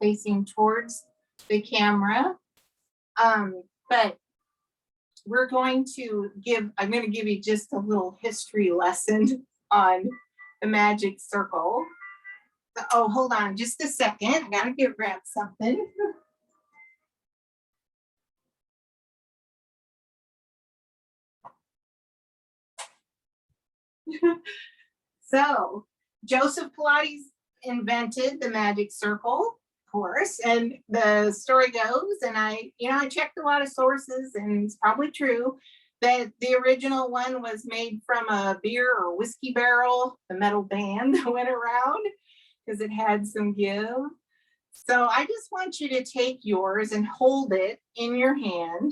facing towards the camera. But we're going to I'm going to give you just a little history lesson on the magic circle. Oh, hold on just a second. I gotta grab something. So Joseph Pilates invented the magic circle, of course, and the story goes, and I checked a lot of sources, and it's probably true, that the original one was made from a beer or whiskey barrel, the metal band that went around, because it had some give. So I just want you to take yours and hold it in your hand,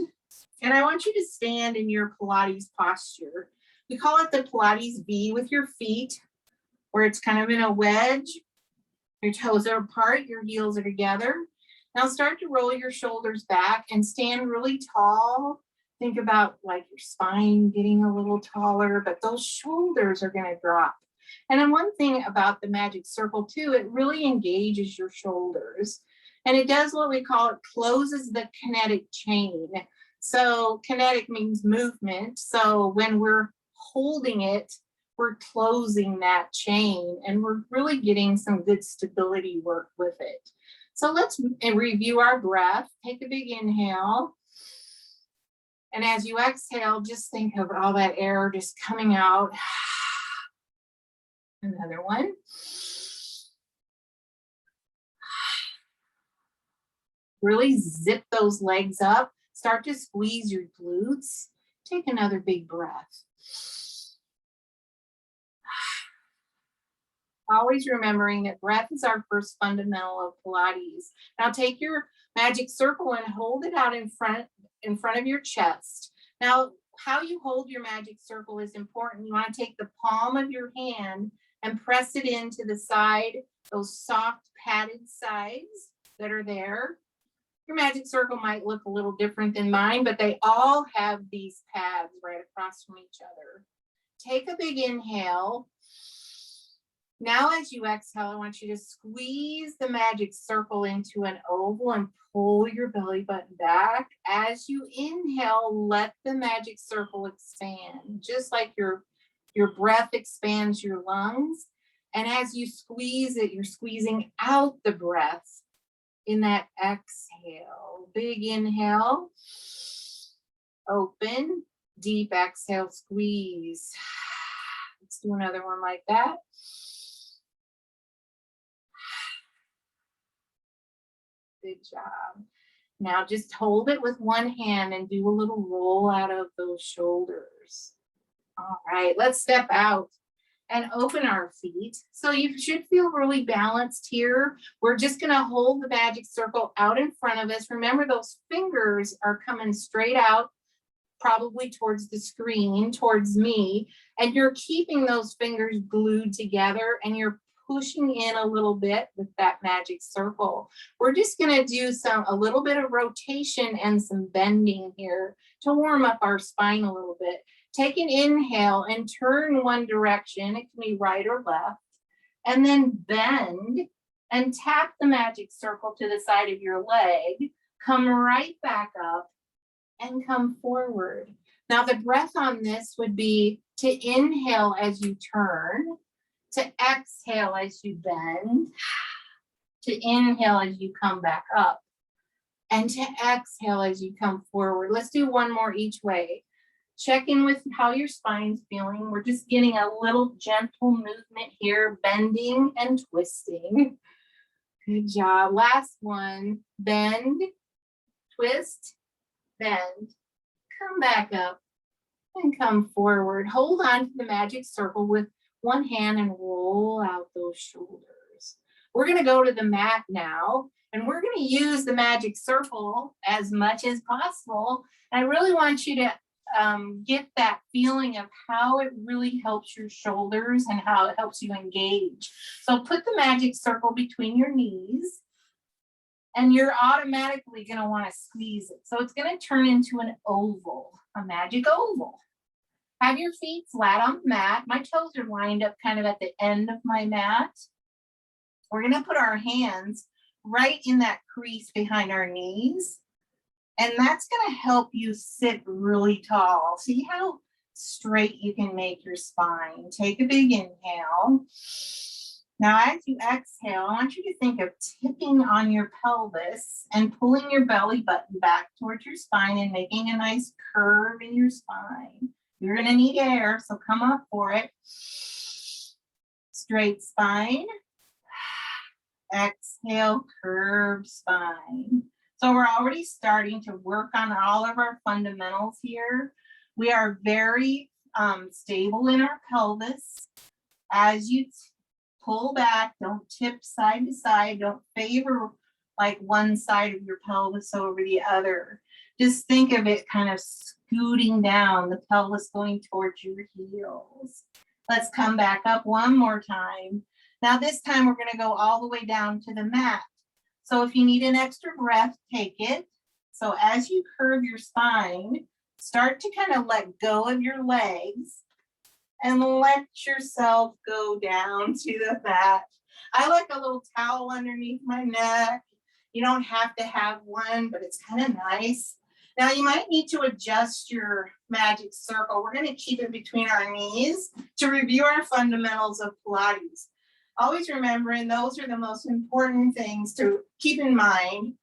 and I want you to stand in your Pilates posture. We call it the Pilates V, with your feet where it's kind of in a wedge. Your toes are apart, your heels are together. Now start to roll your shoulders back and stand really tall. Think about like your spine getting a little taller, but those shoulders are going to drop. And then one thing about the magic circle too, it really engages your shoulders. And it does what we call, it closes the kinetic chain. So kinetic means movement. So when we're holding it, we're closing that chain, and we're really getting some good stability work with it. So let's review our breath. Take a big inhale. And as you exhale, just think of all that air just coming out. Another one. Really zip those legs up. Start to squeeze your glutes. Take another big breath. Always remembering that breath is our first fundamental of Pilates. Now take your magic circle and hold it out in front of your chest. Now, how you hold your magic circle is important. You want to take the palm of your hand and press it into the side, those soft padded sides that are there. Your magic circle might look a little different than mine, but they all have these pads right across from each other. Take a big inhale. Now, as you exhale, I want you to squeeze the magic circle into an oval and pull your belly button back. As you inhale, let the magic circle expand, just like your breath expands your lungs. And as you squeeze it, you're squeezing out the breath in that exhale. Big inhale, open, deep exhale, squeeze. Let's do another one like that. Good job. Now just hold it with one hand and do a little roll out of those shoulders. All right, let's step out and open our feet. So you should feel really balanced here. We're just going to hold the magic circle out in front of us. Remember, those fingers are coming straight out, probably towards the screen, towards me, and you're keeping those fingers glued together, and you're pushing in a little bit with that magic circle. We're just going to do a little bit of rotation and some bending here to warm up our spine a little bit. Take an inhale and turn one direction. It can be right or left. And then bend and tap the magic circle to the side of your leg. Come right back up and come forward. Now the breath on this would be to inhale as you turn, to exhale as you bend, to inhale as you come back up, and to exhale as you come forward. Let's do one more each way. Check in with how your spine's feeling. We're just getting a little gentle movement here, bending and twisting. Good job. Last one. Bend, twist, bend, come back up, and come forward. Hold on to the magic circle with one hand and roll out those shoulders. We're going to go to the mat now, and we're going to use the magic circle as much as possible. And I really want you to get that feeling of how it really helps your shoulders and how it helps you engage. So put the magic circle between your knees, and you're automatically going to want to squeeze it. So it's going to turn into an oval, a magic oval. Have your feet flat on the mat. My toes are lined up kind of at the end of my mat. We're going to put our hands right in that crease behind our knees. And that's going to help you sit really tall. See how straight you can make your spine. Take a big inhale. Now, as you exhale, I want you to think of tipping on your pelvis and pulling your belly button back towards your spine and making a nice curve in your spine. You're going to need air, so come up for it. Straight spine. Exhale, curved spine. So we're already starting to work on all of our fundamentals here. We are very stable in our pelvis. As you pull back, don't tip side to side, don't favor like one side of your pelvis over the other. Just think of it kind of scooting down, the pelvis going towards your heels. Let's come back up one more time. Now this time we're going to go all the way down to the mat. So if you need an extra breath, take it. So as you curve your spine, start to kind of let go of your legs and let yourself go down to the mat. I like a little towel underneath my neck. You don't have to have one, but it's kind of nice. Now you might need to adjust your magic circle. We're going to keep it between our knees to review our fundamentals of Pilates. Always remembering those are the most important things to keep in mind.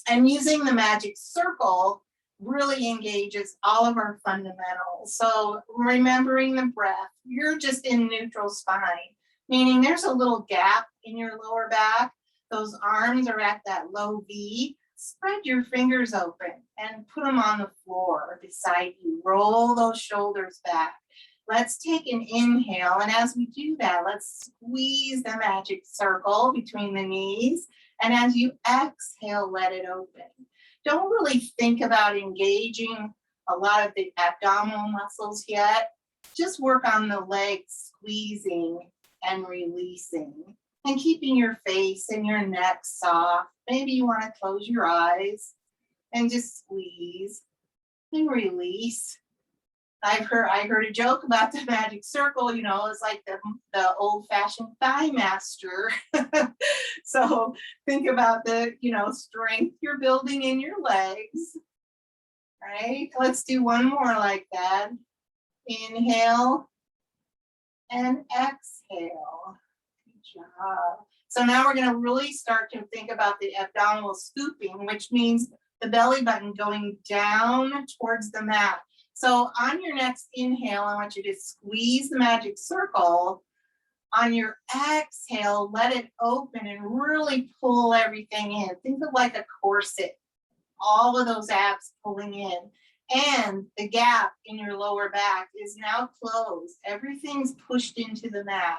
And using the magic circle really engages all of our fundamentals. So remembering the breath, you're just in neutral spine, meaning there's a little gap in your lower back. Those arms are at that low V. Spread your fingers open and put them on the floor beside you. Roll those shoulders back. Let's take an inhale. And as we do that, let's squeeze the magic circle between the knees. And as you exhale, let it open. Don't really think about engaging a lot of the abdominal muscles yet. Just work on the legs squeezing and releasing and keeping your face and your neck soft. Maybe you want to close your eyes and just squeeze and release. I heard a joke about the magic circle, you know, it's like the old-fashioned thigh master. So think about the, you know, strength you're building in your legs, right? Let's do one more like that. Inhale and exhale. Good job. So now we're going to really start to think about the abdominal scooping, which means the belly button going down towards the mat. So on your next inhale, I want you to squeeze the magic circle. On your exhale, let it open and really pull everything in. Think of like a corset, all of those abs pulling in. And the gap in your lower back is now closed. Everything's pushed into the mat.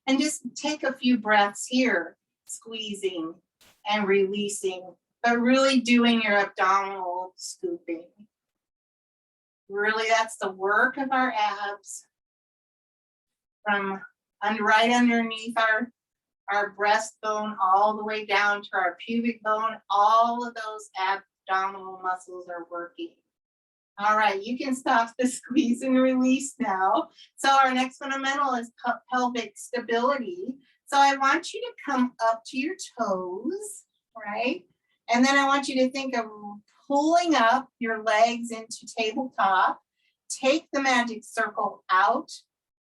And just take a few breaths here, squeezing and releasing, but really doing your abdominal scooping. Really, that's the work of our abs from right underneath our breastbone all the way down to our pubic bone. All of those abdominal muscles are working. All right, you can stop the squeeze and release now. So our next fundamental is pelvic stability. So I want you to come up to your toes, right? And then I want you to think of pulling up your legs into tabletop. Take the magic circle out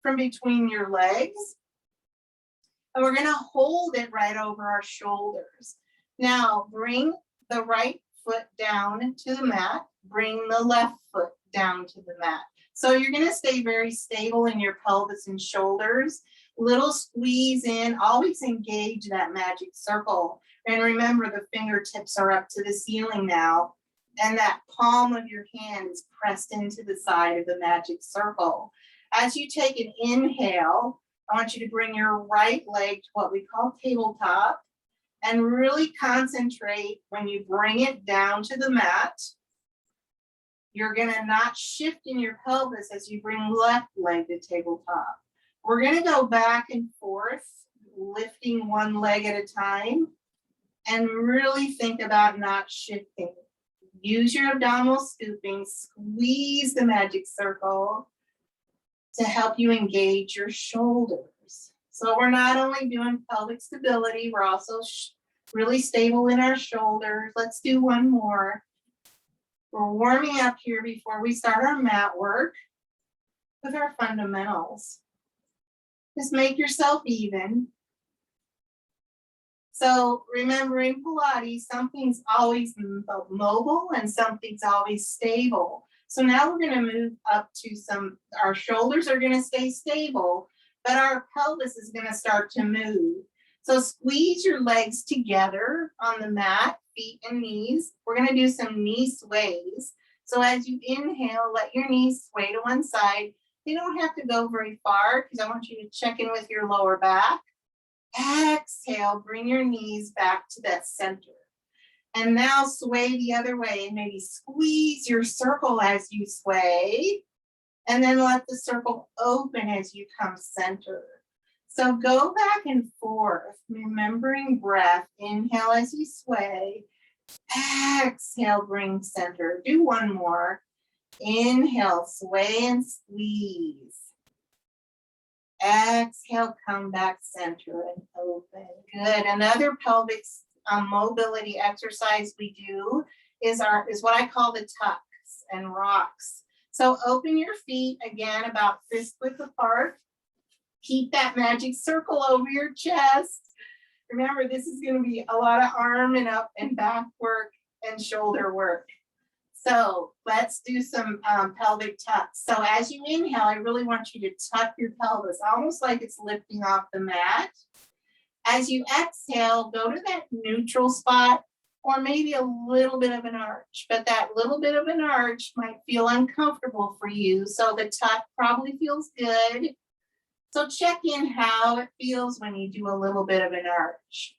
from between your legs. And we're going to hold it right over our shoulders. Now bring the right foot down to the mat. Bring the left foot down to the mat. So you're going to stay very stable in your pelvis and shoulders. Little squeeze in. Always engage that magic circle. And remember, the fingertips are up to the ceiling now. And that palm of your hand is pressed into the side of the magic circle. As you take an inhale, I want you to bring your right leg to what we call tabletop and really concentrate when you bring it down to the mat. You're going to not shift in your pelvis as you bring left leg to tabletop. We're going to go back and forth, lifting one leg at a time, and really think about not shifting. Use your abdominal scooping, squeeze the magic circle to help you engage your shoulders. So we're not only doing pelvic stability, we're also Really stable in our shoulders. Let's do one more. We're warming up here before we start our mat work with our fundamentals. Just make yourself even. So remember, in Pilates, something's always mobile and something's always stable. So now we're going to move up to our shoulders are going to stay stable, but our pelvis is going to start to move. So squeeze your legs together on the mat, feet and knees. We're going to do some knee sways. So as you inhale, let your knees sway to one side. They don't have to go very far because I want you to check in with your lower back. Exhale, bring your knees back to that center. And now sway the other way and maybe squeeze your circle as you sway. And then let the circle open as you come center. So go back and forth, remembering breath. Inhale as you sway. Exhale, bring center. Do one more. Inhale, sway and squeeze. Exhale, come back center and open. Good. Another pelvic mobility exercise we do is what I call the tucks and rocks. So open your feet again about fist width apart. Keep that magic circle over your chest. Remember, this is going to be a lot of arm and up and back work and shoulder work. So let's do some pelvic tucks. So as you inhale, I really want you to tuck your pelvis, almost like it's lifting off the mat. As you exhale, go to that neutral spot or maybe a little bit of an arch, but that little bit of an arch might feel uncomfortable for you. So the tuck probably feels good. So check in how it feels when you do a little bit of an arch.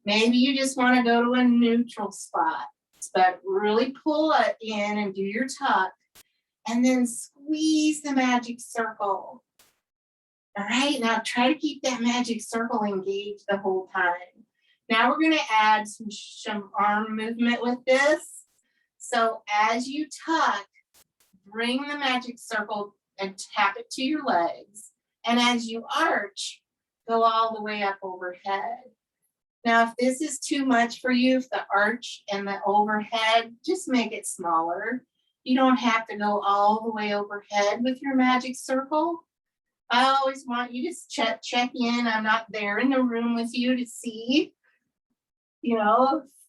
Maybe you just want to go to a neutral spot, but really pull it in and do your tuck and then squeeze the magic circle. All right, now try to keep that magic circle engaged the whole time. Now we're going to add some arm movement with this. So as you tuck, bring the magic circle and tap it to your legs. And as you arch, go all the way up overhead. Now, if this is too much for you, if the arch and the overhead, just make it smaller. You don't have to go all the way overhead with your magic circle. I always want you to check in. I'm not there in the room with you to see,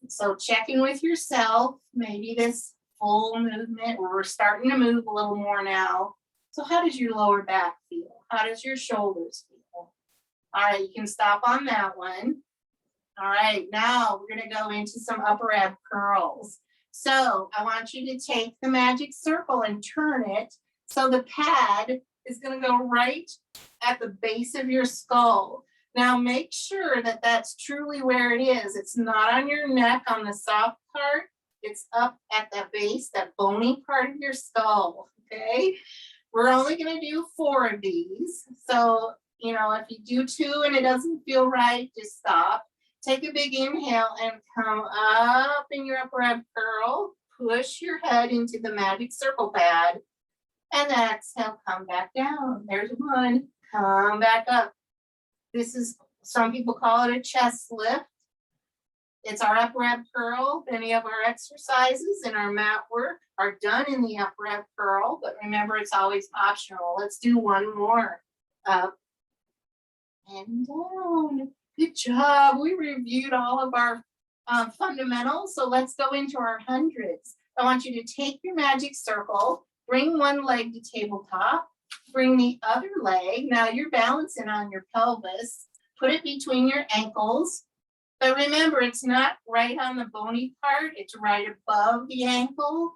so check in with yourself. Maybe this full movement, we're starting to move a little more now. So how does your lower back feel? How does your shoulders feel? All right, you can stop on that one. All right, now we're going to go into some upper ab curls. So I want you to take the magic circle and turn it so the pad is going to go right at the base of your skull. Now make sure that that's truly where it is. It's not on your neck on the soft part. It's up at the base, that bony part of your skull, okay? We're only going to do 4 of these. So, if you do 2 and it doesn't feel right, just stop. Take a big inhale and come up in your upper ab curl. Push your head into the magic circle pad. And exhale, come back down. There's one. Come back up. This is, some people call it a chest lift. It's our upper ab curl. Many of our exercises and our mat work are done in the upper ab curl, but remember, it's always optional. Let's do one more. Up and down. Good job. We reviewed all of our fundamentals, so let's go into our hundreds. I want you to take your magic circle, bring one leg to tabletop, bring the other leg. Now you're balancing on your pelvis. Put it between your ankles. But remember, it's not right on the bony part. It's right above the ankle.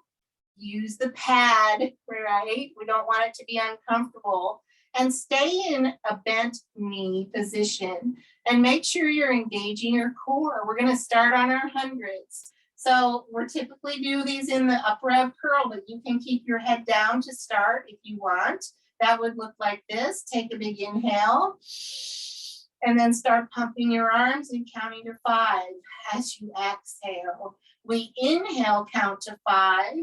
Use the pad, right? We don't want it to be uncomfortable. And stay in a bent knee position. And make sure you're engaging your core. We're going to start on our hundreds. So we're typically do these in the upper ab curl, but you can keep your head down to start if you want. That would look like this. Take a big inhale. And then start pumping your arms and counting to 5 as you exhale. We inhale, count to 5.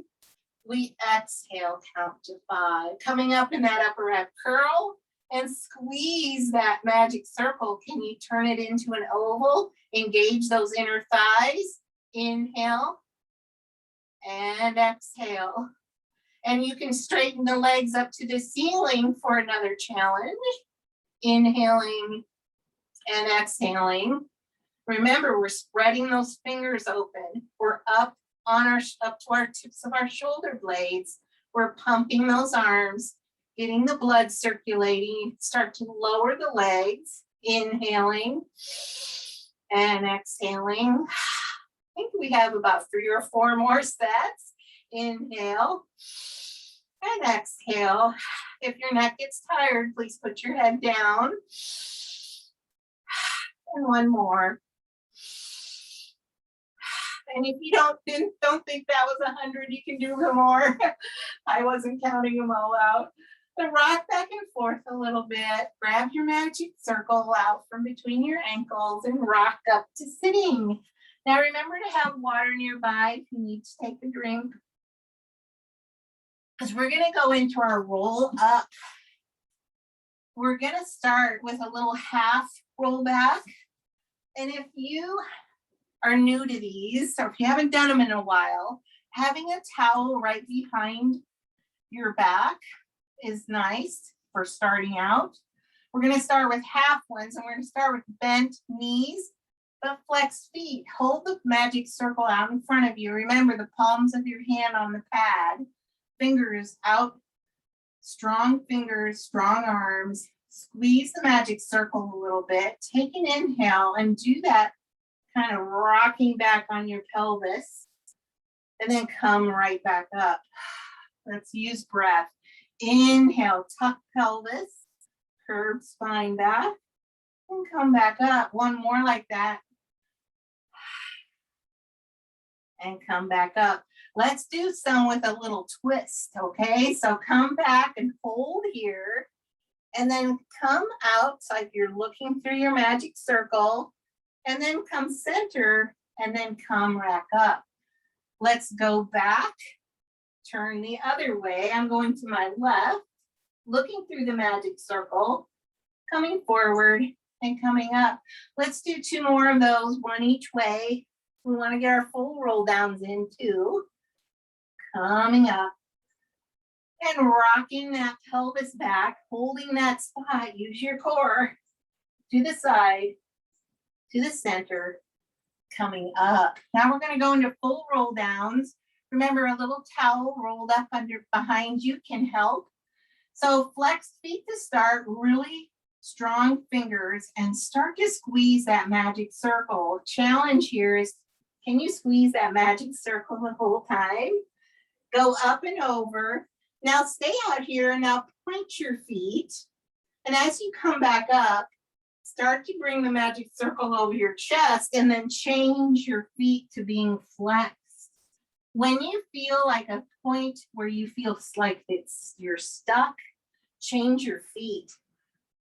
We exhale, count to 5. Coming up in that upper ab curl. and squeeze that magic circle. Can you turn it into an oval? Engage those inner thighs. Inhale and exhale. And you can straighten the legs up to the ceiling for another challenge. Inhaling and exhaling. Remember, we're spreading those fingers open. We're up to our tips of our shoulder blades. We're pumping those arms, getting the blood circulating. Start to lower the legs. Inhaling and exhaling. I think we have about 3 or 4 more sets. Inhale and exhale. If your neck gets tired, please put your head down. And one more. And if you don't think that was 100, you can do more. I wasn't counting them all out. But rock back and forth a little bit. Grab your magic circle out from between your ankles and rock up to sitting. Now remember to have water nearby if you need to take a drink. Because we're going to go into our roll up. We're going to start with a little half roll back. And if you are new to these, or if you haven't done them in a while, having a towel right behind your back is nice for starting out. We're going to start with half ones, and we're going to start with bent knees, but flexed feet. Hold the magic circle out in front of you. Remember the palms of your hand on the pad, fingers out, strong fingers, strong arms. Squeeze the magic circle a little bit. Take an inhale and do that kind of rocking back on your pelvis, and then come right back up. Let's use breath. Inhale, tuck pelvis, curve spine back, and come back up. One more like that. And come back up. Let's do some with a little twist, okay? So come back and hold here, and then come out like you're looking through your magic circle, and then come center, and then come back up. Let's go back, turn the other way. I'm going to my left, looking through the magic circle, coming forward and coming up. Let's do 2 more of those, one each way. We want to get our full roll downs in too. Coming up and rocking that pelvis back, holding that spot. Use your core to the side, to the center, coming up. Now we're going to go into full roll downs. Remember, a little towel rolled up behind you can help. So flex feet to start, really strong fingers, and start to squeeze that magic circle. Challenge here is, can you squeeze that magic circle the whole time? Go up and over. Now stay out here and now point your feet. And as you come back up, start to bring the magic circle over your chest, and then change your feet to being flexed. When you feel like a point where you feel like you're stuck, change your feet.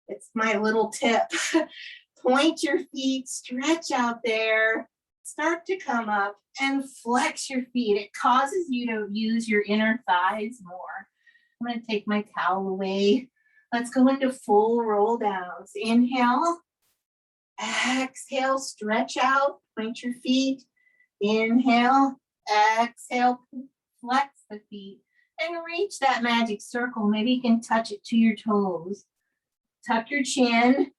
It's my little tip. Point your feet, stretch out there, start to come up and flex your feet. It causes you to use your inner thighs more. I'm going to take my towel away. Let's go into full roll downs. Inhale, exhale, stretch out, point your feet. Inhale, exhale, flex the feet, and reach that magic circle. Maybe you can touch it to your toes. Tuck your chin.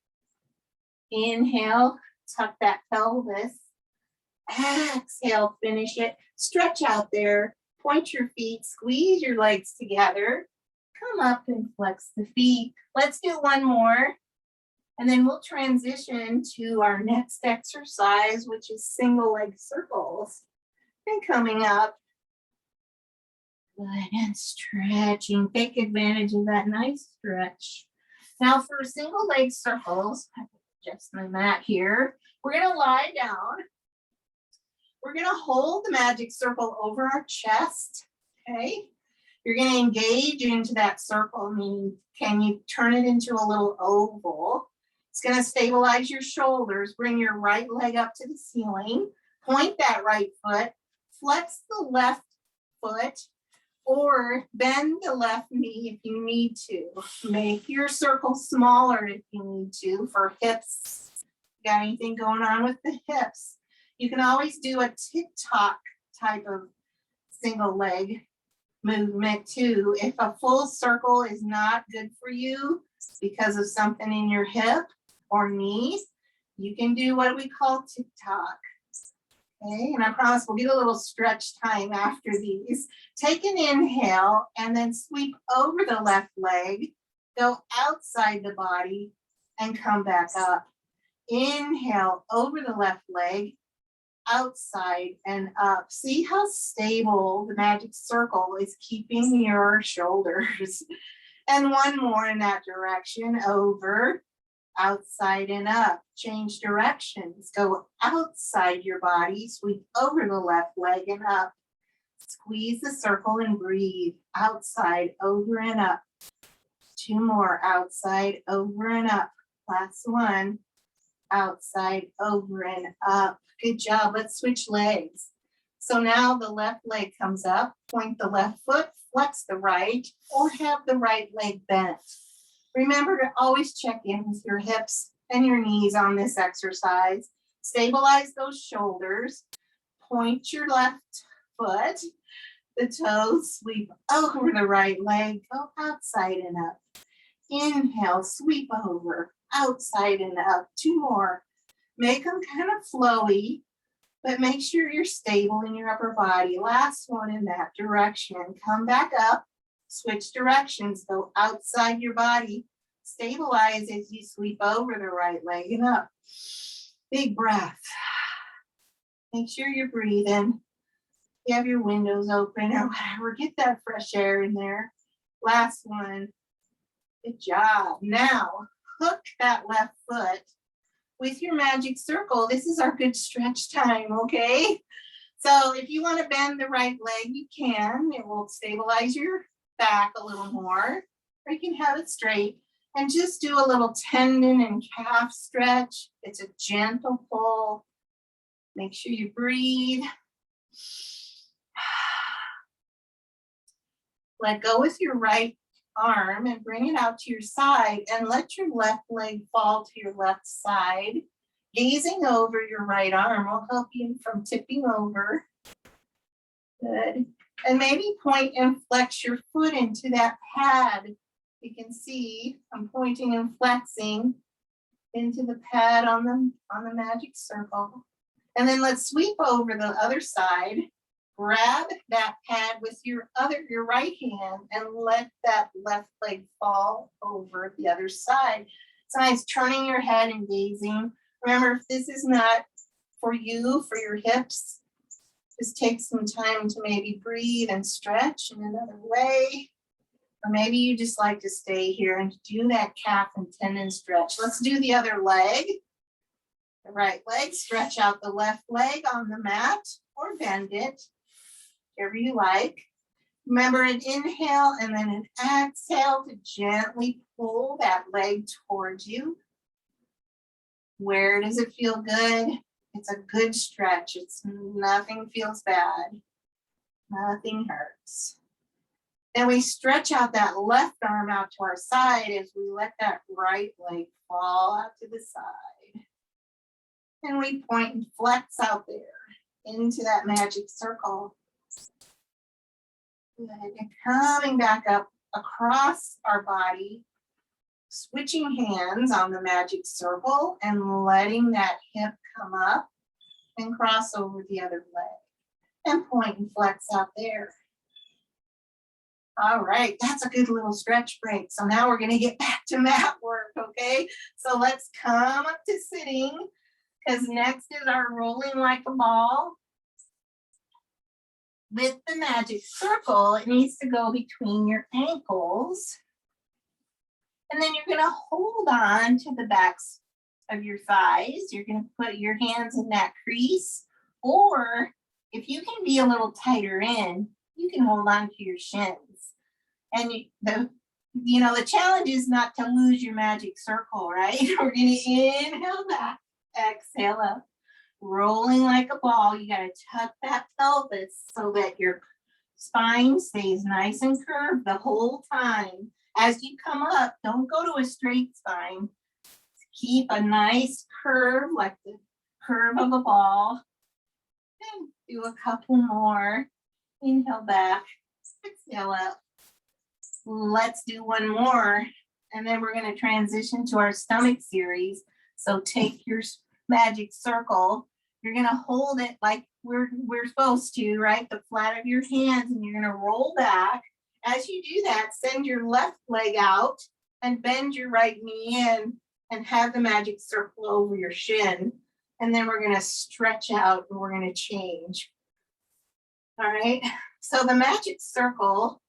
Inhale, tuck that pelvis. Exhale, finish it. Stretch out there, point your feet, squeeze your legs together. Come up and flex the feet. Let's do one more, and then we'll transition to our next exercise, which is single leg circles. And coming up, good, and stretching. Take advantage of that nice stretch. Now for single leg circles, I adjust my mat here. We're going to lie down. We're going to hold the magic circle over our chest, okay? You're going to engage into that circle, meaning can you turn it into a little oval? It's going to stabilize your shoulders. Bring your right leg up to the ceiling. Point that right foot. Flex the left foot. Or bend the left knee if you need to. Make your circle smaller if you need to for hips. Got anything going on with the hips? You can always do a TikTok type of single leg movement too. If a full circle is not good for you because of something in your hip or knee, you can do what we call TikTok. Okay, and I promise we'll get a little stretch time after these. Take an inhale and then sweep over the left leg, go outside the body and come back up. Inhale over the left leg, outside and up. See how stable the magic circle is keeping your shoulders. And one more in that direction, over, outside and up. Change directions. Go outside your body, sweep over the left leg and up. Squeeze the circle and breathe. Outside, over and up. Two more. Outside, over and up. Last one. Outside, over and up. Good job. Let's switch legs. So now the left leg comes up. Point the left foot, flex the right, or have the right leg bent. Remember to always check in with your hips and your knees on this exercise. Stabilize those shoulders. Point your left foot, the toes, sweep over the right leg, go outside and up. Inhale, sweep over, outside and up. Two more. Make them kind of flowy, but make sure you're stable in your upper body. Last one in that direction. Come back up, switch directions, go outside your body. Stabilize as you sweep over the right leg and up. Big breath. Make sure you're breathing. You have your windows open or whatever. Get that fresh air in there. Last one. Good job. Now, hook that left foot with your magic circle. This is our good stretch time, okay? So if you want to bend the right leg, you can. It will stabilize your back a little more. Or you can have it straight. And just do a little tendon and calf stretch. It's a gentle pull. Make sure you breathe. Let go with your right arm and bring it out to your side and let your left leg fall to your left side. Gazing over your right arm will help you from tipping over. Good. And maybe point and flex your foot into that pad. You can see I'm pointing and flexing into the pad on the magic circle. And then let's sweep over the other side. Grab that pad with your right hand and let that left leg fall over the other side. It's nice turning your head and gazing. Remember, if this is not for you, for your hips, just take some time to maybe breathe and stretch in another way. Or maybe you just like to stay here and do that calf and tendon stretch. Let's do the other leg. The right leg, stretch out the left leg on the mat or bend it, whatever you like. Remember an inhale and then an exhale to gently pull that leg towards you. Where does it feel good? It's a good stretch. Nothing feels bad. Nothing hurts. Then we stretch out that left arm out to our side as we let that right leg fall out to the side. And we point and flex out there into that magic circle. Good. And coming back up across our body, switching hands on the magic circle and letting that hip come up and cross over the other leg. And point and flex out there. All right, that's a good little stretch break. So now we're going to get back to mat work, okay? So let's come up to sitting, because next is our rolling like a ball. With the magic circle, it needs to go between your ankles. And then you're going to hold on to the backs of your thighs. You're going to put your hands in that crease. Or if you can be a little tighter in, you can hold on to your shins. And the challenge is not to lose your magic circle, right? We're going to inhale back, exhale up, rolling like a ball. You got to tuck that pelvis so that your Spine stays nice and curved the whole time. As you come up, don't go to a straight spine. Keep a nice curve, like the curve of a ball. And do a couple more. Inhale back, exhale up. Let's do one more. And then we're going to transition to our stomach series. So take your magic circle. You're going to hold it like we're supposed to, right? The flat of your hands, and you're going to roll back. As you do that, send your left leg out and bend your right knee in and have the magic circle over your shin. And then we're going to stretch out and we're going to change. All right. So the magic circle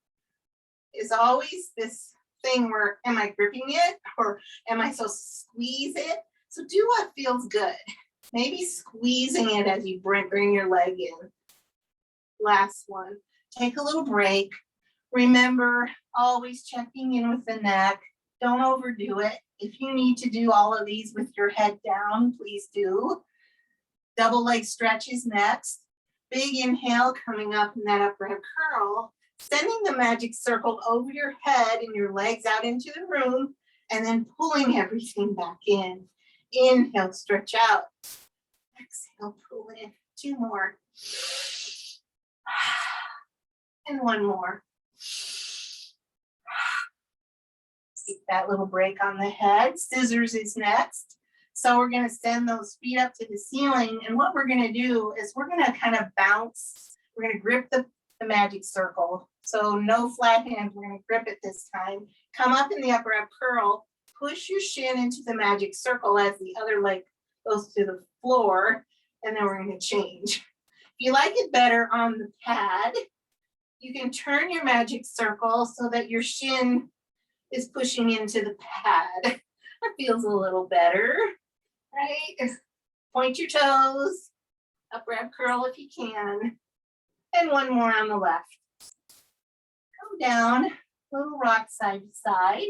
is always this thing where, am I gripping it or am I supposed to squeeze it? So do what feels good. Maybe squeezing it as you bring your leg in. Last one. Take a little break. Remember, always checking in with the neck. Don't overdo it. If you need to do all of these with your head down, please do. Double leg stretches next. Big inhale coming up in that upright curl. Sending the magic circle over your head and your legs out into the room, and then pulling everything back in. Inhale, stretch out. Exhale, pull in. Two more. And one more. Keep that little break on the head. Scissors is next. So we're going to send those feet up to the ceiling. And what we're going to do is we're going to kind of bounce. We're going to grip the magic circle. So no flat hands. We're going to grip it this time. Come up in the upper ab curl. Push your shin into the magic circle as the other leg goes to the floor. And then we're going to change. If you like it better on the pad, you can turn your magic circle so that your shin is pushing into the pad. That feels a little better, right? Point your toes, upper ab curl if you can. And one more on the left. Come down, little rock side to side.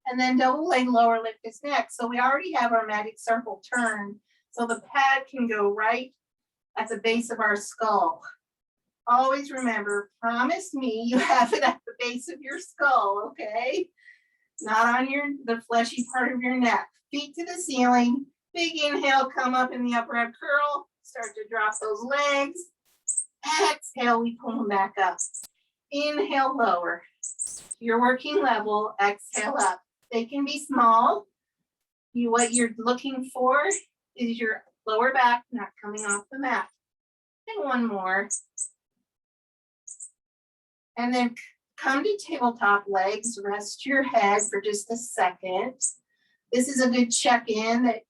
And then double leg lower lift is next. So we already have our magic circle turned. So the pad can go right at the base of our skull. Always remember, promise me you have it at the base of your skull, okay? Not on the fleshy part of your neck. Feet to the ceiling. Big inhale, come up in the upper ab curl. Start to drop those legs. Exhale, we pull them back up. Inhale, lower. You're working level. Exhale up. They can be small. What you're looking for is your lower back not coming off the mat. And one more. And then come to tabletop legs. Rest your head for just a second. This is a good check-in that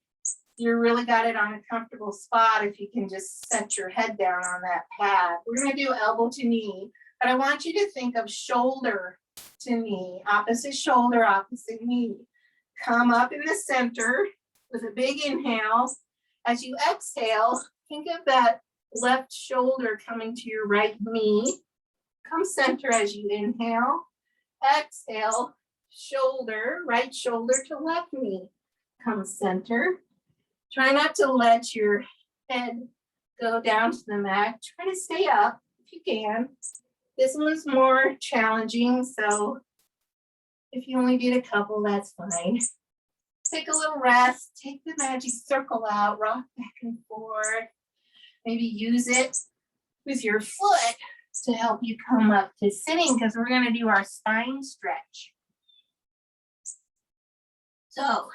you really got it on a comfortable spot if you can just set your head down on that pad. We're going to do elbow to knee, but I want you to think of shoulder to knee, opposite shoulder, opposite knee. Come up in the center with a big inhale. As you exhale, think of that left shoulder coming to your right knee. Come center as you inhale. Exhale, shoulder, right shoulder to left knee. Come center. Try not to let your head go down to the mat. Try to stay up if you can. This one's more challenging, so if you only did a couple, that's fine. Take a little rest. Take the magic circle out. Rock back and forth. Maybe use it with your foot to help you come up to sitting, because we're going to do our spine stretch. So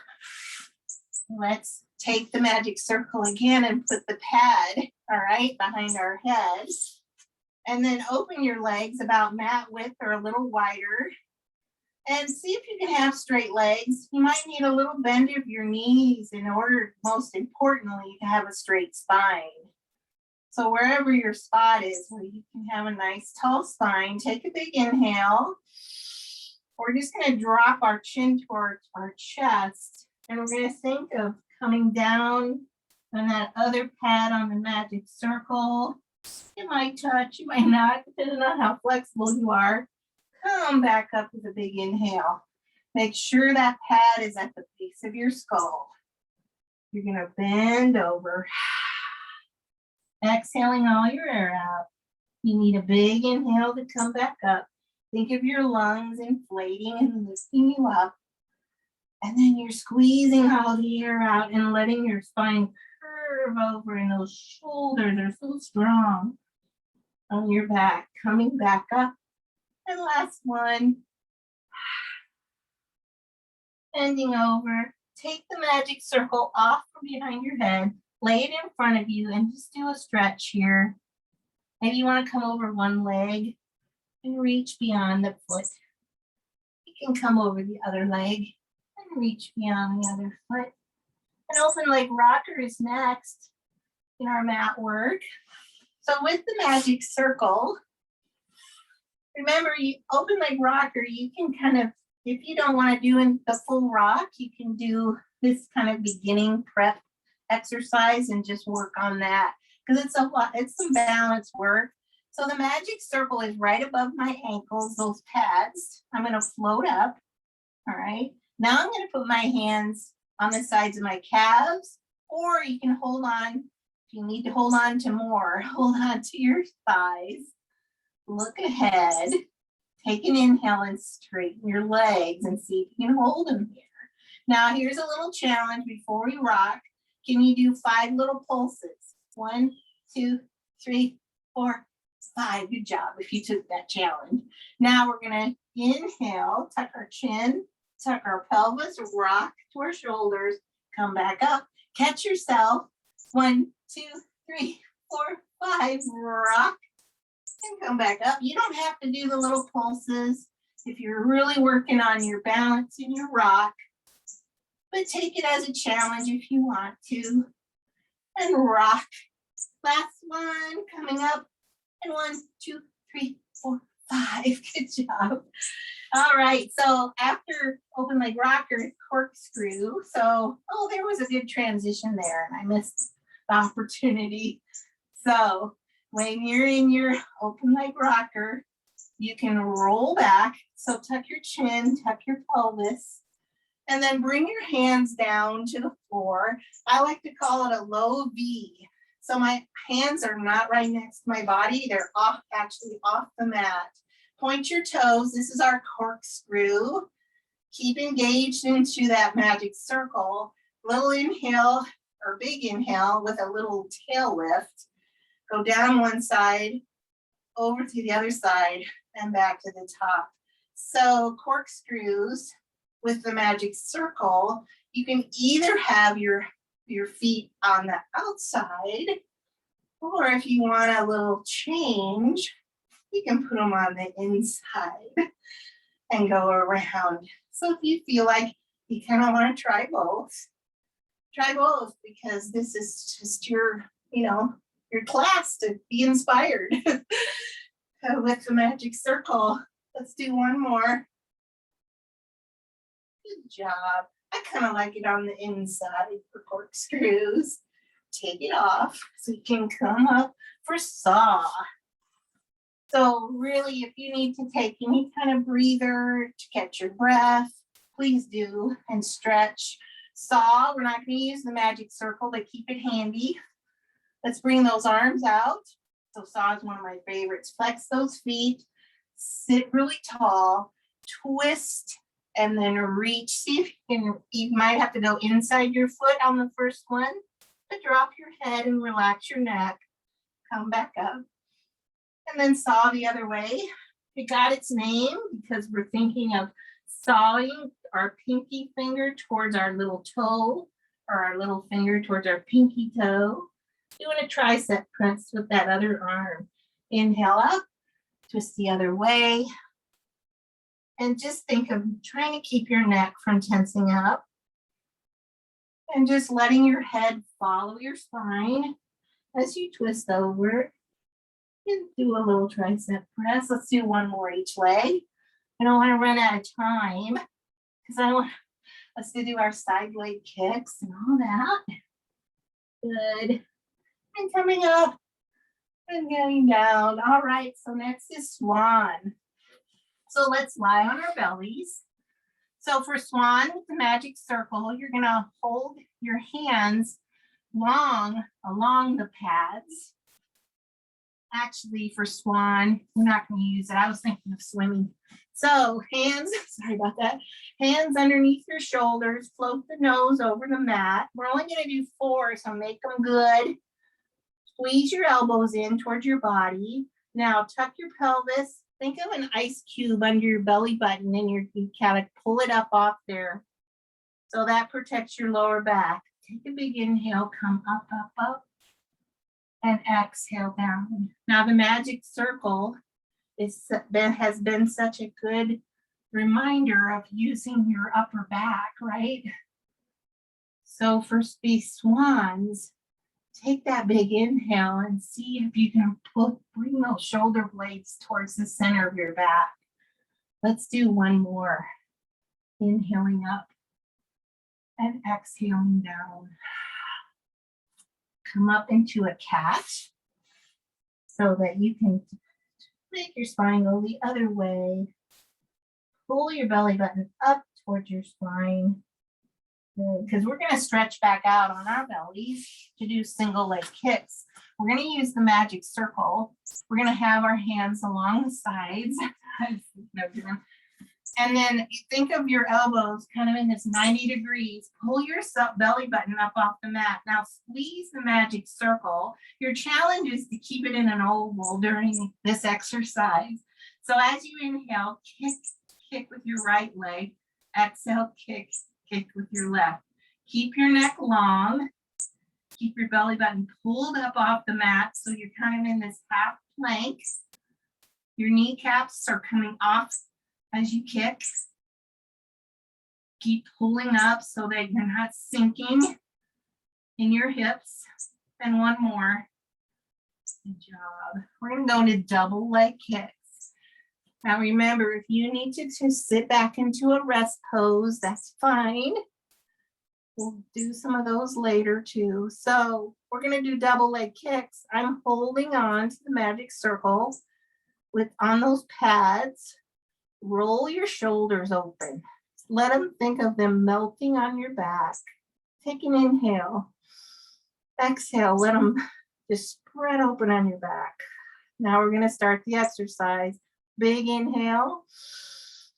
let's take the magic circle again and put the pad, all right, behind our heads. And then open your legs about mat width or a little wider. And see if you can have straight legs. You might need a little bend of your knees in order, most importantly, to have a straight spine. So wherever your spot is, where you can have a nice tall spine, take a big inhale. We're just going to drop our chin towards our chest. And we're going to think of coming down on that other pad on the magic circle. You might touch, you might not, depending on how flexible you are. Come back up with a big inhale. Make sure that pad is at the base of your skull. You're going to bend over. Exhaling all your air out. You need a big inhale to come back up. Think of your lungs inflating and lifting you up. And then you're squeezing all the air out and letting your spine curve over, and those shoulders are so strong on your back. Coming back up. And last one. Bending over. Take the magic circle off from behind your head. Lay it in front of you and just do a stretch here. Maybe you want to come over one leg and reach beyond the foot. You can come over the other leg and reach beyond the other foot. An open leg rocker is next in our mat work. So with the magic circle, remember, you open leg rocker, you can kind of, if you don't want to do the full rock, you can do this kind of beginning prep exercise and just work on that, because it's a lot, it's some balance work. So the magic circle is right above my ankles, those pads. I'm going to float up. All right. Now I'm going to put my hands on the sides of my calves, or you can hold on. If you need to hold on to more, hold on to your thighs. Look ahead. Take an inhale and straighten your legs and see if you can hold them here. Now here's a little challenge before we rock. Can you do 5 little pulses? 1, 2, 3, 4, 5. Good job if you took that challenge. Now we're going to inhale, tuck our chin, tuck our pelvis, rock to our shoulders, come back up, catch yourself. 1, 2, 3, 4, 5, rock, and come back up. You don't have to do the little pulses if you're really working on your balance in your rock, but take it as a challenge if you want to. And rock. Last one, coming up. And 1, 2, 3, 4, 5. Good job. All right, so after open leg rocker, corkscrew. So, oh, there was a good transition there, and I missed the opportunity. So when you're in your open leg rocker, you can roll back. So tuck your chin, tuck your pelvis, and then bring your hands down to the floor. I like to call it a low V. So my hands are not right next to my body. They're actually off the mat. Point your toes. This is our corkscrew. Keep engaged into that magic circle. Little inhale or big inhale with a little tail lift. Go down one side, over to the other side, and back to the top. So corkscrews with the magic circle, you can either have your feet on the outside, or if you want a little change, you can put them on the inside and go around. So if you feel like you kind of want to try both because this is just your, your class to be inspired with the magic circle. Let's do one more. Good job. I kind of like it on the inside for corkscrews. Take it off so you can come up for saw. So really, if you need to take any kind of breather to catch your breath, please do, and stretch. Saw, we're not going to use the magic circle, but keep it handy. Let's bring those arms out. So saw is one of my favorites. Flex those feet, sit really tall, twist, and then reach. See if you might have to go inside your foot on the first one, but drop your head and relax your neck. Come back up. And then saw the other way. It got its name because we're thinking of sawing our pinky finger towards our little toe, or our little finger towards our pinky toe. Doing a tricep press with that other arm. Inhale up, twist the other way. And just think of trying to keep your neck from tensing up. And just letting your head follow your spine as you twist over. And do a little tricep press. Let's do one more each leg. I don't want to run out of time because I want us to do our side leg kicks and all that. Good. And coming up and getting down. All right, so next is Swan. So let's lie on our bellies. So for Swan with the magic circle, you're going to hold your hands long along the pads. actually for Swan, we're not going to use it. I was thinking of swimming. So hands, sorry about that. Hands underneath your shoulders, float the nose over the mat. We're only going to do 4, so make them good. Squeeze your elbows in towards your body. Now tuck your pelvis. Think of an ice cube under your belly button and you kind of pull it up off there. So that protects your lower back. Take a big inhale, come up, up, up, and exhale down. Now the magic circle has been such a good reminder of using your upper back, right? So for these swans, take that big inhale and see if you can bring those shoulder blades towards the center of your back. Let's do one more. Inhaling up and exhaling down. Come up into a cat so that you can make your spine go the other way. Pull your belly button up towards your spine. Because we're going to stretch back out on our bellies to do single leg kicks. We're going to use the magic circle. We're going to have our hands along the sides. And then think of your elbows kind of in this 90 degrees. Pull your belly button up off the mat. Now squeeze the magic circle. Your challenge is to keep it in an oval during this exercise. So as you inhale, kick with your right leg. Exhale, kick with your left. Keep your neck long. Keep your belly button pulled up off the mat so you're kind of in this half plank. Your kneecaps are coming off as you kick. Keep pulling up so that you're not sinking in your hips. And one more. Good job. We're going to go into double leg kicks. Now remember, if you need to sit back into a rest pose, that's fine. We'll do some of those later too. So we're going to do double leg kicks. I'm holding on to the magic circle on those pads. Roll your shoulders open. Let them think of them melting on your back. Take an inhale. Exhale, let them just spread open on your back. Now we're going to start the exercise. Big inhale.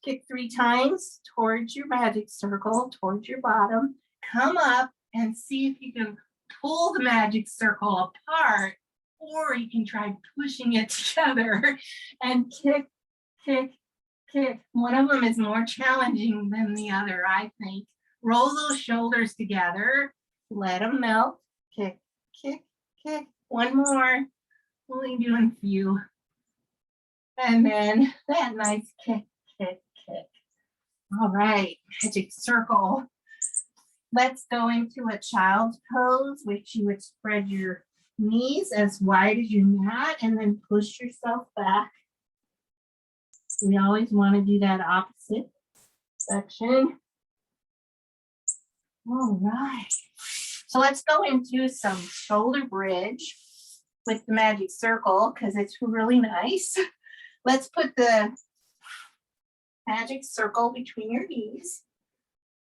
Kick 3 times towards your magic circle, towards your bottom. Come up and see if you can pull the magic circle apart, or you can try pushing it together and kick, kick, kick. One of them is more challenging than the other, I think. Roll those shoulders together. Let them melt. Kick, kick, kick. One more. Only doing a few. And then that nice kick, kick, kick. All right, magic circle. Let's go into a child's pose, which you would spread your knees as wide as your mat and then push yourself back. We always want to do that opposite section. All right. So let's go into some shoulder bridge with the magic circle because it's really nice. Let's put the magic circle between your knees,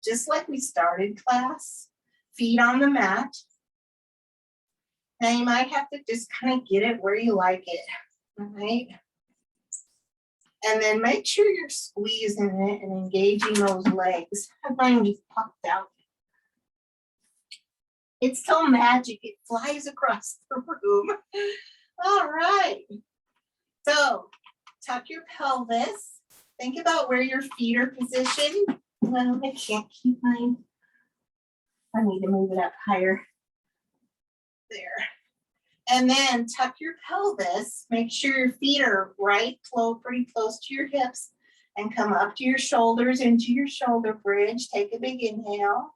just like we started class. Feet on the mat. Now you might have to just kind of get it where you like it, all right? And then make sure you're squeezing it and engaging those legs. Mine just popped out. It's so magic, it flies across the room. All right. So tuck your pelvis. Think about where your feet are positioned. Well, I can't keep mine. I need to move it up higher. There. And then tuck your pelvis. Make sure your feet are pretty close to your hips, and come up to your shoulders into your shoulder bridge. Take a big inhale.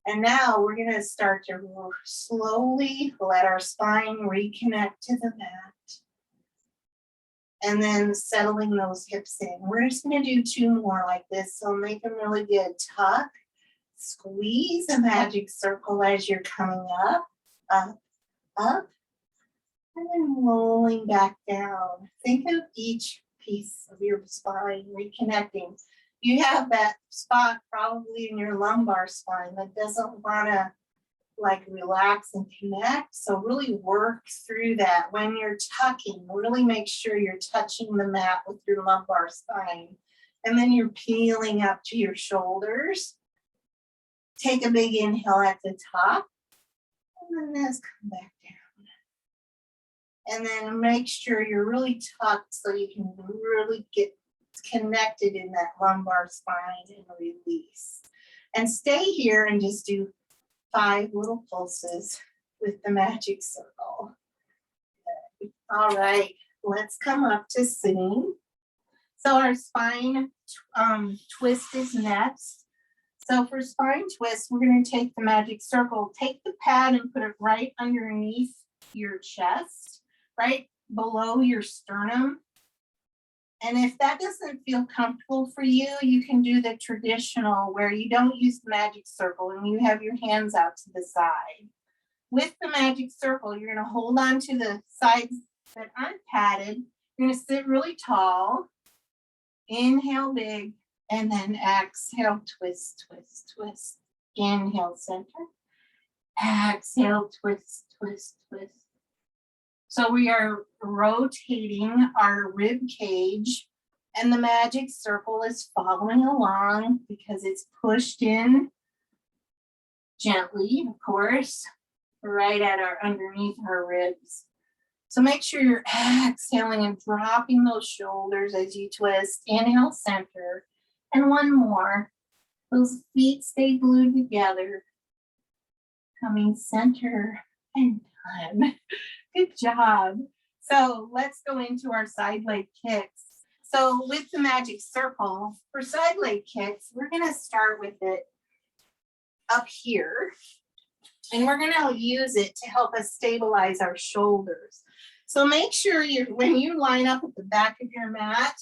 And now we're going to start to slowly let our spine reconnect to the mat. And then settling those hips in. We're just going to do 2 more like this. So make them really good. Tuck, squeeze a magic circle as you're coming up, up, up, and then rolling back down. Think of each piece of your spine reconnecting. You have that spot probably in your lumbar spine that doesn't want to like relax and connect. So really work through that. When you're tucking, really make sure you're touching the mat with your lumbar spine. And then you're peeling up to your shoulders. Take a big inhale at the top. And then just come back down. And then make sure you're really tucked so you can really get connected in that lumbar spine and release. And stay here and just do 5 little pulses with the magic circle. All right, let's come up to sitting. So our spine twist is next. So for spine twist, we're going to take the magic circle, take the pad and put it right underneath your chest, right below your sternum. And if that doesn't feel comfortable for you, you can do the traditional where you don't use the magic circle and you have your hands out to the side. With the magic circle, you're going to hold on to the sides that aren't padded. You're going to sit really tall. Inhale big, and then exhale, twist, twist, twist. Inhale, center. Exhale, twist, twist, twist. So we are rotating our rib cage, and the magic circle is following along because it's pushed in gently, of course, right at our underneath our ribs. So make sure you're exhaling and dropping those shoulders as you twist. Inhale, center, and one more. Those feet stay glued together. Coming center and done. Good job. So let's go into our side leg kicks. So with the magic circle, for side leg kicks, we're going to start with it up here. And we're going to use it to help us stabilize our shoulders. So make sure when you line up at the back of your mat,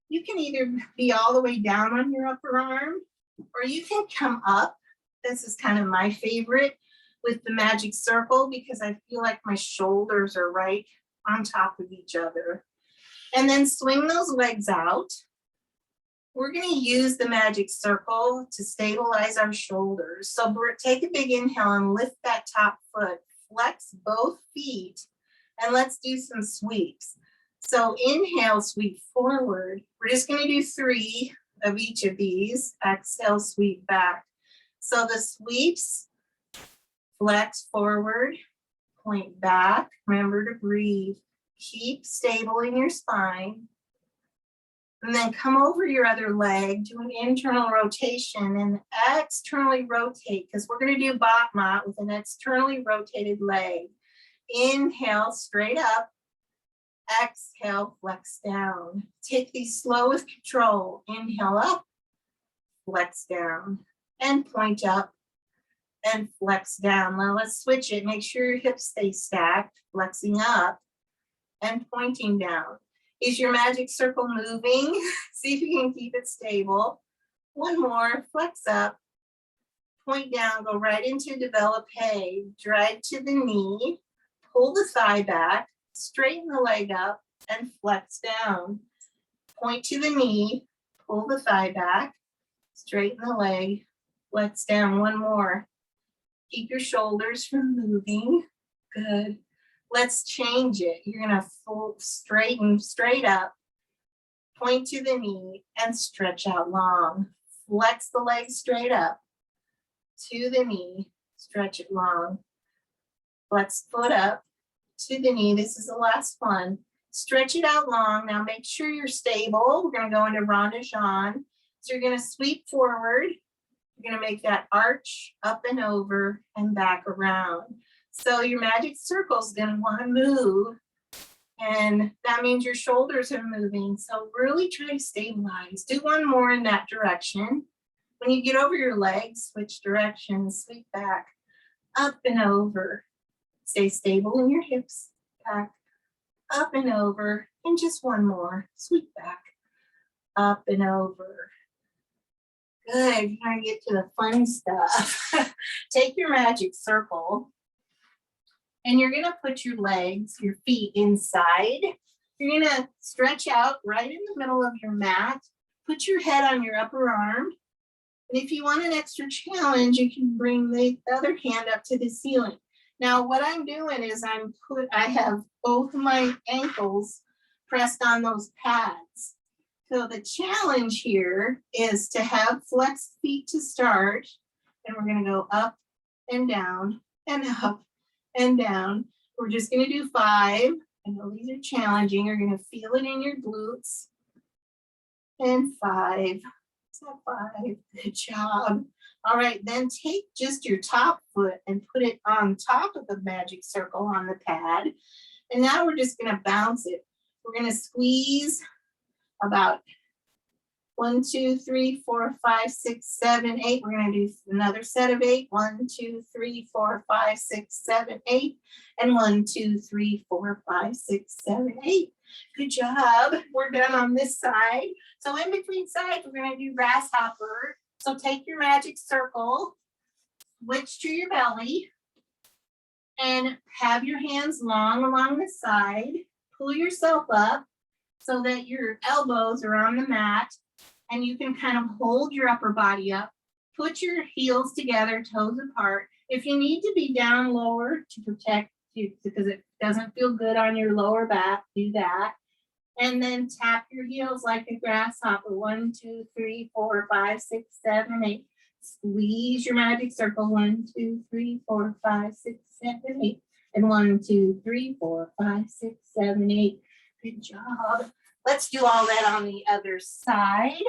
you can either be all the way down on your upper arm, or you can come up. This is kind of my favorite with the magic circle because I feel like my shoulders are right on top of each other. And then swing those legs out. We're going to use the magic circle to stabilize our shoulders. So take a big inhale and lift that top foot. Flex both feet and let's do some sweeps. So inhale, sweep forward. We're just going to do 3 of each of these. Exhale, sweep back. So the sweeps, flex forward, point back. Remember to breathe. Keep stable in your spine. And then come over your other leg, do an internal rotation and externally rotate because we're going to do Pilates Mat with an externally rotated leg. Inhale, straight up. Exhale, flex down. Take these slow with control. Inhale up, flex down, and point up and flex down. Now let's switch it. Make sure your hips stay stacked, flexing up and pointing down. Is your magic circle moving? See if you can keep it stable. One more, flex up, point down, go right into developpe, drag to the knee, pull the thigh back, straighten the leg up and flex down. Point to the knee, pull the thigh back, straighten the leg, flex down. One more. Keep your shoulders from moving. Good. Let's change it. You're going to straighten straight up, point to the knee and stretch out long. Flex the leg straight up to the knee, stretch it long. Flex foot up to the knee. This is the last one. Stretch it out long. Now make sure you're stable. We're going to go into rondage. So you're going to sweep forward. You're going to make that arch up and over and back around. So your magic circle is going to want to move. And that means your shoulders are moving. So really try to stabilize. Do one more in that direction. When you get over your legs, switch directions, sweep back, up and over. Stay stable in your hips, back, up and over, and just one more, sweep back, up and over. Good, you're gonna get to the fun stuff. Take your magic circle, and you're gonna put your legs, your feet inside. You're gonna stretch out right in the middle of your mat, put your head on your upper arm, And if you want an extra challenge, you can bring the other hand up to the ceiling. Now, what I'm doing is I have both of my ankles pressed on those pads. So the challenge here is to have flexed feet to start, and we're going to go up and down and up and down. We're just going to do 5. I know these are challenging. You're going to feel it in your glutes. And 5. Is that 5? Good job. All right, then take just your top foot and put it on top of the magic circle on the pad. And now we're just going to bounce it. We're going to squeeze about 1, 2, 3, 4, 5, 6, 7, 8. We're going to do another set of 8. 1, 2, 3, 4, 5, 6, 7, 8. And 1, 2, 3, 4, 5, 6, 7, 8. Good job. We're done on this side. So in between sides, we're going to do grasshopper. So take your magic circle, switch to your belly, and have your hands long along the side. Pull yourself up so that your elbows are on the mat, and you can kind of hold your upper body up. Put your heels together, toes apart. If you need to be down lower to protect you because it doesn't feel good on your lower back, do that. And then tap your heels like a grasshopper. 1, 2, 3, 4, 5, 6, 7, 8. Squeeze your magic circle. 1, 2, 3, 4, 5, 6, 7, 8. And 1, 2, 3, 4, 5, 6, 7, 8. Good job. Let's do all that on the other side.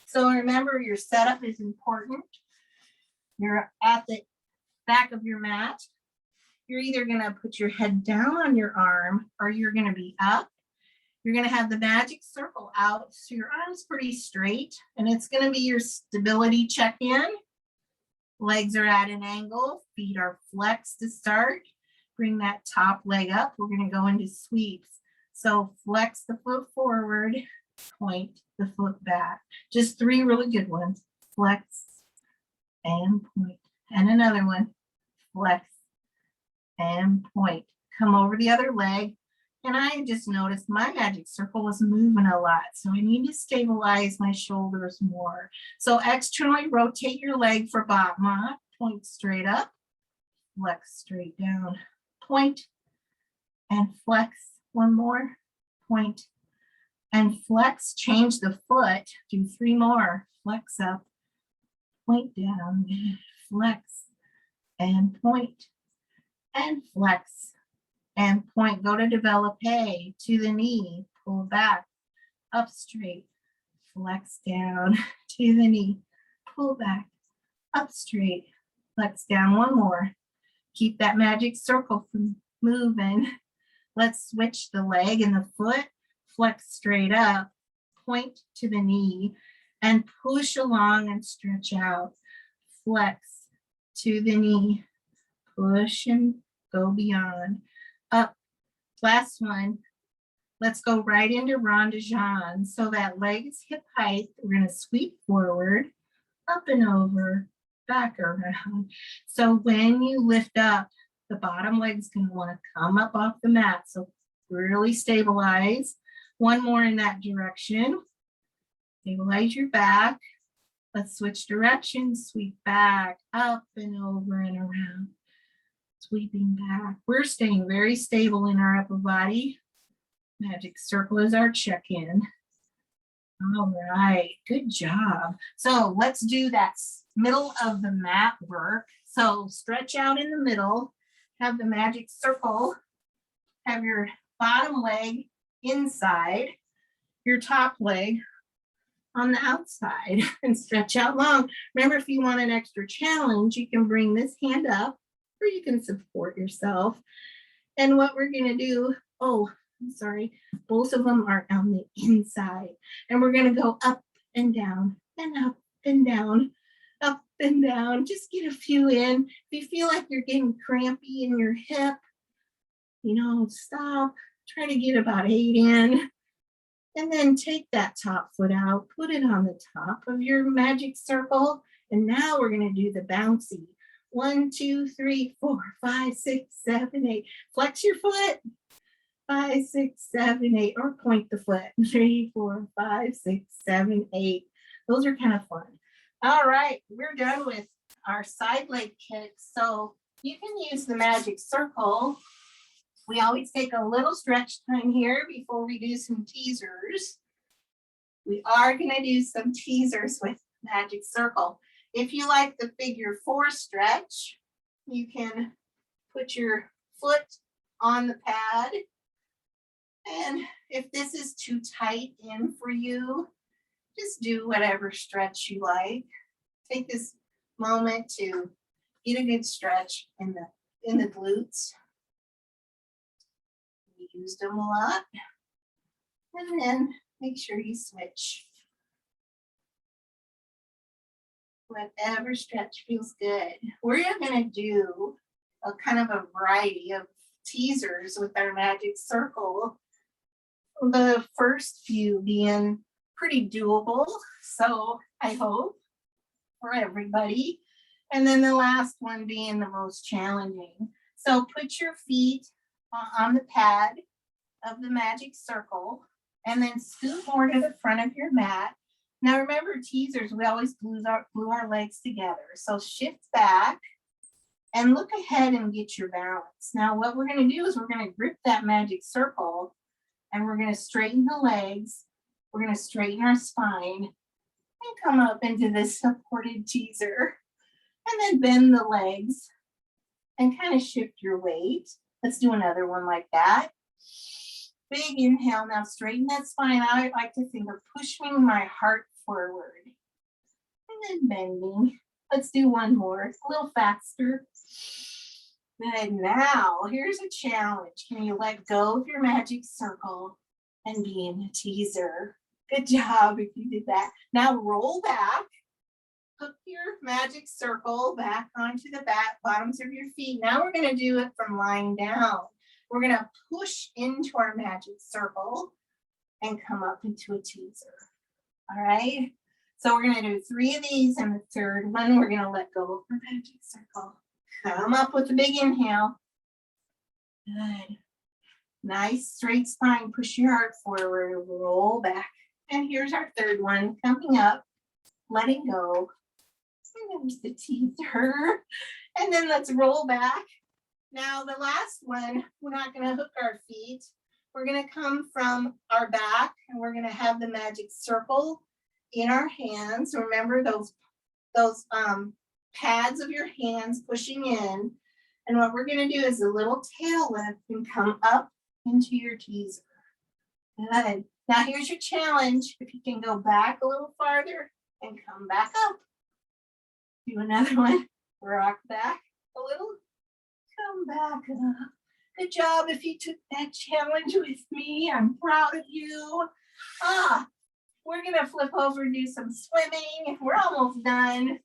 So remember, your setup is important. You're at the back of your mat. You're either going to put your head down on your arm or you're going to be up. You're going to have the magic circle out, so your arm's pretty straight, and it's going to be your stability check-in. Legs are at an angle, feet are flexed to start. Bring that top leg up. We're going to go into sweeps. So flex the foot forward, point the foot back. Just 3 really good ones. Flex and point. And another one. Flex and point. Come over the other leg. And I just noticed my magic circle was moving a lot. So I need to stabilize my shoulders more. So externally rotate your leg for bot mat. Point straight up. Flex straight down. Point and flex. One more. Point and flex. Change the foot. Do 3 more. Flex up. Point down. Flex and point and flex. And point, go to developpe, to the knee, pull back, up straight, flex down, to the knee, pull back, up straight, flex down. One more. Keep that magic circle from moving. Let's switch the leg and the foot, flex straight up, point to the knee, and push along and stretch out. Flex to the knee, push and go beyond. Up. Last one. Let's go right into rondejaan. So that leg is hip height. We're going to sweep forward, up and over, back around. So when you lift up, the bottom leg's going to want to come up off the mat. So really stabilize. One more in that direction. Stabilize your back. Let's switch directions. Sweep back, up and over and around. Sweeping back. We're staying very stable in our upper body. Magic circle is our check-in. All right, good job. So let's do that middle of the mat work. So stretch out in the middle, have the magic circle, have your bottom leg inside, your top leg on the outside, and stretch out long. Remember, if you want an extra challenge, you can bring this hand up, or you can support yourself. And what we're going to do, I'm sorry, both of them are on the inside. And we're going to go up and down and up and down, up and down. Just get a few in. If you feel like you're getting crampy in your hip, stop. Try to get about 8 in. And then take that top foot out, put it on the top of your magic circle. And now we're going to do the bouncy. 1, 2, 3, 4, 5, 6, 7, 8. Flex your foot. 5, 6, 7, 8. Or point the foot. 3, 4, 5, 6, 7, 8. Those are kind of fun. All right, we're done with our side leg kicks. So you can use the magic circle. We always take a little stretch time here before we do some teasers. We are going to do some teasers with magic circle. If you like the figure 4 stretch, you can put your foot on the pad. And if this is too tight in for you, just do whatever stretch you like. Take this moment to get a good stretch in the glutes. We used them a lot. And then make sure you switch. Whatever stretch feels good. We're going to do a kind of a variety of teasers with our magic circle. The first few being pretty doable, so I hope for everybody. And then the last one being the most challenging. So put your feet on the pad of the magic circle and then scoot more to the front of your mat. Now remember, teasers, we always glue our legs together. So shift back and look ahead and get your balance. Now what we're going to do is we're going to grip that magic circle and we're going to straighten the legs. We're going to straighten our spine and come up into this supported teaser. And then bend the legs and kind of shift your weight. Let's do another one like that. Big inhale. Now straighten that spine. I like to think of pushing my heart forward. And then bending. Let's do one more. A little faster. Good. Now, here's a challenge. Can you let go of your magic circle and be in a teaser? Good job if you did that. Now roll back. Hook your magic circle back onto the bottoms of your feet. Now we're going to do it from lying down. We're going to push into our magic circle and come up into a teaser. All right. So we're going to do 3 of these, and the third one, we're going to let go of our magic circle. Come up with a big inhale. Good. Nice straight spine. Push your heart forward. Roll back. And here's our third one coming up. Letting go. And there's the teaser. And then let's roll back. Now the last one, we're not going to hook our feet. We're going to come from our back and we're going to have the magic circle in our hands. Remember those pads of your hands pushing in. And what we're going to do is a little tail lift and come up into your teaser. Good. Now here's your challenge. If you can go back a little farther and come back up. Do another one. Rock back a little. Come back up. Good job if you took that challenge with me. I'm proud of you. We're going to flip over and do some swimming. We're almost done.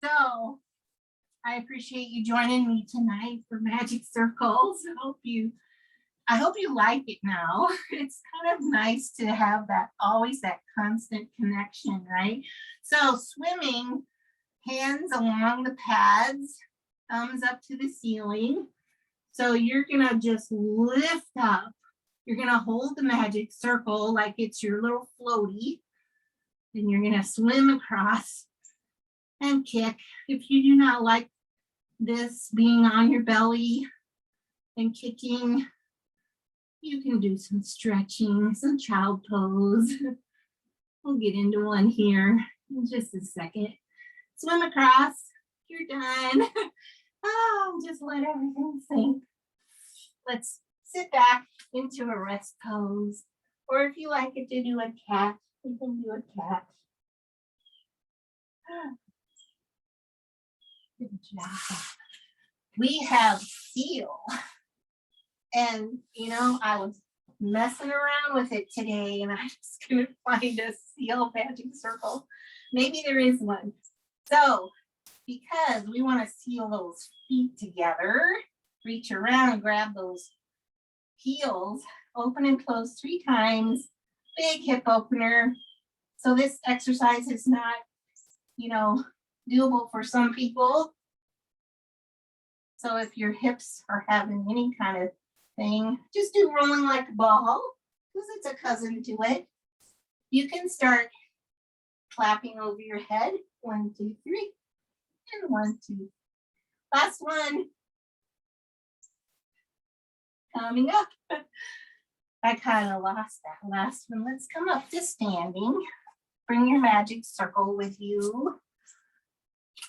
So I appreciate you joining me tonight for Magic Circles. I hope you like it now. It's kind of nice to have that, always that constant connection, right? So swimming, hands along the pads, thumbs up to the ceiling. So you're gonna just lift up. You're gonna hold the magic circle like it's your little floaty. And you're gonna swim across and kick. If you do not like this being on your belly and kicking, you can do some stretching, some child pose. We'll get into one here in just a second. Swim across, you're done. Just let everything sink. Let's sit back into a rest pose. Or if you like it to do a cat, you can do a cat. Good job. We have seal. And, I was messing around with it today and I just couldn't find a seal magic circle. Maybe there is one. So, because we want to seal those feet together, reach around and grab those heels, open and close 3 times, big hip opener. So this exercise is not, doable for some people. So if your hips are having any kind of thing, just do rolling like a ball because it's a cousin to it. You can start clapping over your head. 1, 2, 3. And 1, 2. Last one. Coming up. I kind of lost that last one. Let's come up to standing. Bring your magic circle with you.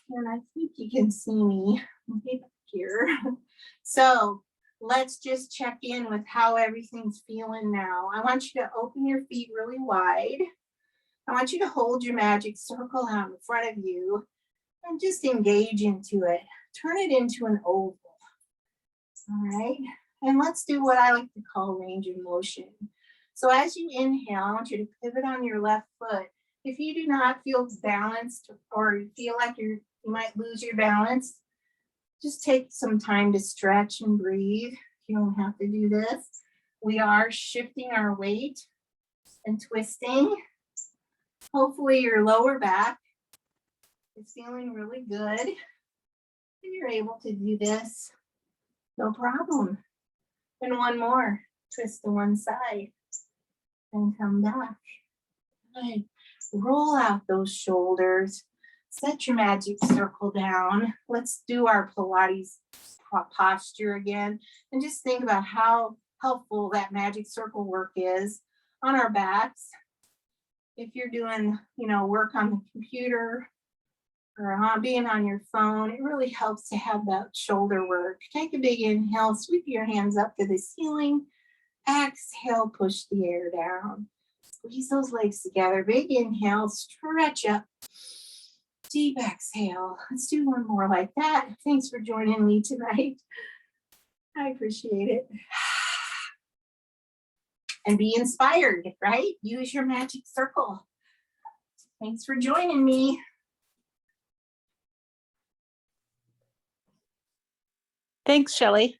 And I think you can see me way back here. So let's just check in with how everything's feeling now. I want you to open your feet really wide. I want you to hold your magic circle out in front of you and just engage into it. Turn it into an oval. All right. And let's do what I like to call range of motion. So as you inhale, I want you to pivot on your left foot. If you do not feel balanced or you feel like you might lose your balance, just take some time to stretch and breathe. You don't have to do this. We are shifting our weight and twisting. Hopefully your lower back is feeling really good. And you're able to do this, no problem. And one more, twist to one side and come back. Good. Roll out those shoulders. Set your magic circle down. Let's do our Pilates posture again. And just think about how helpful that magic circle work is on our backs. If you're doing, work on the computer or being on your phone, it really helps to have that shoulder work. Take a big inhale, sweep your hands up to the ceiling. Exhale, push the air down. Squeeze those legs together. Big inhale, stretch up. Deep exhale. Let's do one more like that. Thanks for joining me tonight. I appreciate it. And be inspired, right? Use your magic circle. Thanks for joining me. Thanks, Shelley.